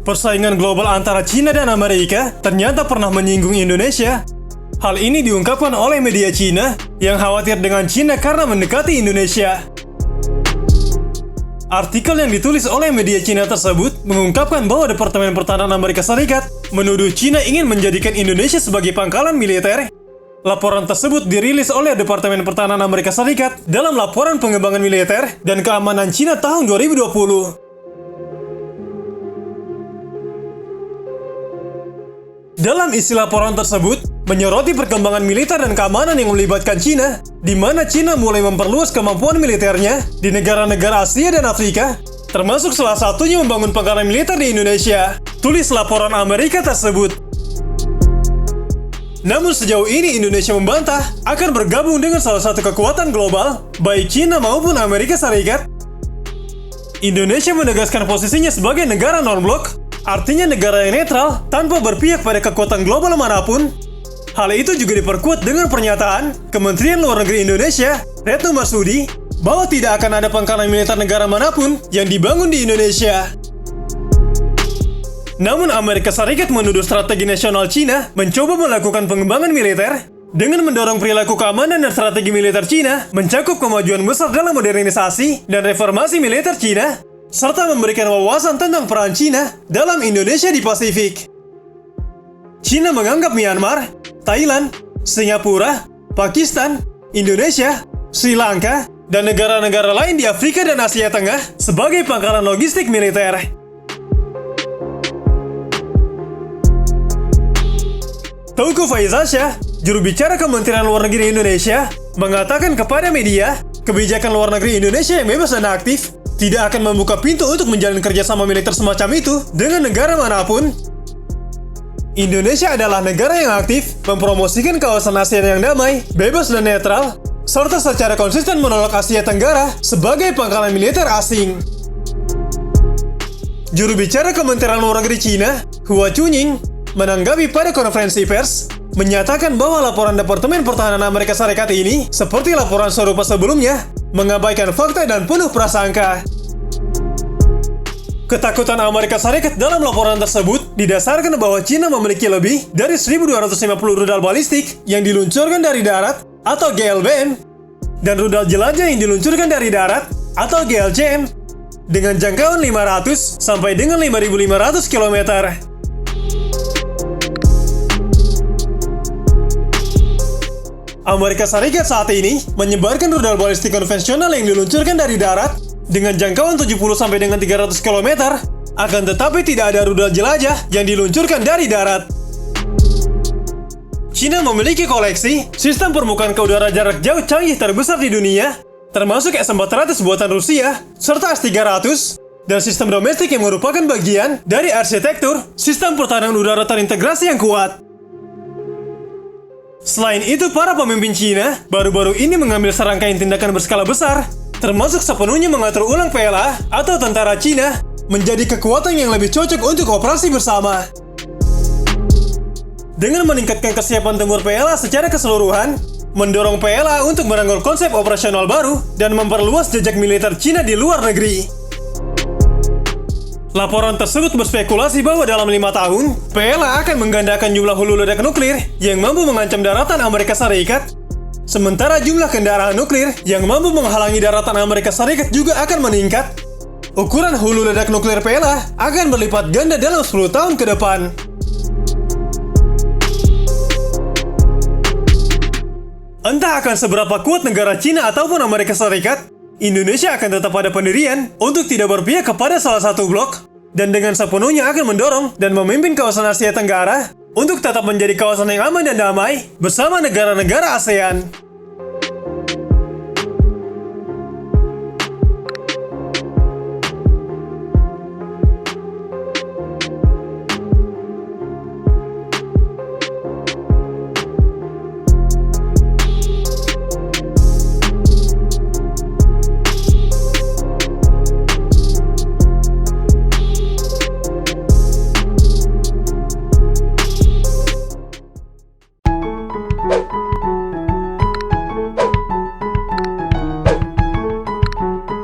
Persaingan global antara Cina dan Amerika ternyata pernah menyinggung Indonesia. Hal ini diungkapkan oleh media Cina yang khawatir dengan Cina karena mendekati Indonesia. Artikel yang ditulis oleh media Cina tersebut mengungkapkan bahwa Departemen Pertahanan Amerika Serikat menuduh Cina ingin menjadikan Indonesia sebagai pangkalan militer. Laporan tersebut dirilis oleh Departemen Pertahanan Amerika Serikat dalam Laporan Pengembangan Militer dan Keamanan Cina tahun 2020. Dalam isi laporan tersebut, menyoroti perkembangan militer dan keamanan yang melibatkan Cina, di mana Cina mulai memperluas kemampuan militernya di negara-negara Asia dan Afrika, termasuk salah satunya membangun pangkalan militer di Indonesia. Tulis laporan Amerika tersebut. Namun sejauh ini Indonesia membantah akan bergabung dengan salah satu kekuatan global, baik Cina maupun Amerika Serikat. Indonesia menegaskan posisinya sebagai negara non-blok, artinya negara yang netral tanpa berpihak pada kekuatan global manapun. Hal itu juga diperkuat dengan pernyataan Kementerian Luar Negeri Indonesia, Retno Marsudi, bahwa tidak akan ada pangkalan militer negara manapun yang dibangun di Indonesia. Namun Amerika Serikat menuduh strategi nasional Cina mencoba melakukan pengembangan militer dengan mendorong perilaku keamanan dan strategi militer Cina mencakup kemajuan besar dalam modernisasi dan reformasi militer Cina, serta memberikan wawasan tentang peran Cina dalam Indonesia di Pasifik. Cina menganggap Myanmar, Thailand, Singapura, Pakistan, Indonesia, Sri Lanka, dan negara-negara lain di Afrika dan Asia Tengah sebagai pangkalan logistik militer. Teuku Faizasyah, juru bicara Kementerian Luar Negeri Indonesia, mengatakan kepada media, kebijakan luar negeri Indonesia yang bebas dan aktif tidak akan membuka pintu untuk menjalin kerjasama militer semacam itu dengan negara manapun. Indonesia adalah negara yang aktif mempromosikan kawasan ASEAN yang damai, bebas dan netral, serta secara konsisten menolak Asia Tenggara sebagai pangkalan militer asing. Juru bicara Kementerian Luar Negeri Cina, Hua Chunying, menanggapi pada konferensi pers, menyatakan bahwa laporan Departemen Pertahanan Amerika Serikat ini, seperti laporan serupa sebelumnya, mengabaikan fakta dan penuh prasangka. Ketakutan Amerika Serikat dalam laporan tersebut didasarkan bahwa Cina memiliki lebih dari 1.250 rudal balistik yang diluncurkan dari darat atau GLBM dan rudal jelajah yang diluncurkan dari darat atau GLCM dengan jangkauan 500 sampai dengan 5.500 km. Amerika Serikat saat ini menyebarkan rudal balistik konvensional yang diluncurkan dari darat dengan jangkauan 70 sampai dengan 300 km, akan tetapi tidak ada rudal jelajah yang diluncurkan dari darat. Cina memiliki koleksi sistem permukaan ke udara jarak jauh canggih terbesar di dunia, termasuk S-400 buatan Rusia, serta S-300, dan sistem domestik yang merupakan bagian dari arsitektur sistem pertahanan udara terintegrasi yang kuat. Selain itu, para pemimpin Cina baru-baru ini mengambil serangkaian tindakan berskala besar, termasuk sepenuhnya mengatur ulang PLA atau tentara Cina menjadi kekuatan yang lebih cocok untuk operasi bersama. Dengan meningkatkan kesiapan tempur PLA secara keseluruhan, mendorong PLA untuk merangkul konsep operasional baru dan memperluas jejak militer Cina di luar negeri. Laporan tersebut berspekulasi bahwa dalam 5 tahun, PLA akan menggandakan jumlah hulu ledak nuklir yang mampu mengancam daratan Amerika Serikat, sementara jumlah kendaraan nuklir yang mampu menghalangi daratan Amerika Serikat juga akan meningkat. Ukuran hulu ledak nuklir PLA akan berlipat ganda dalam 10 tahun ke depan. Entah akan seberapa kuat negara Cina ataupun Amerika Serikat, Indonesia akan tetap pada pendirian untuk tidak berpihak kepada salah satu blok, dan dengan sepenuhnya akan mendorong dan memimpin kawasan Asia Tenggara untuk tetap menjadi kawasan yang aman dan damai bersama negara-negara ASEAN.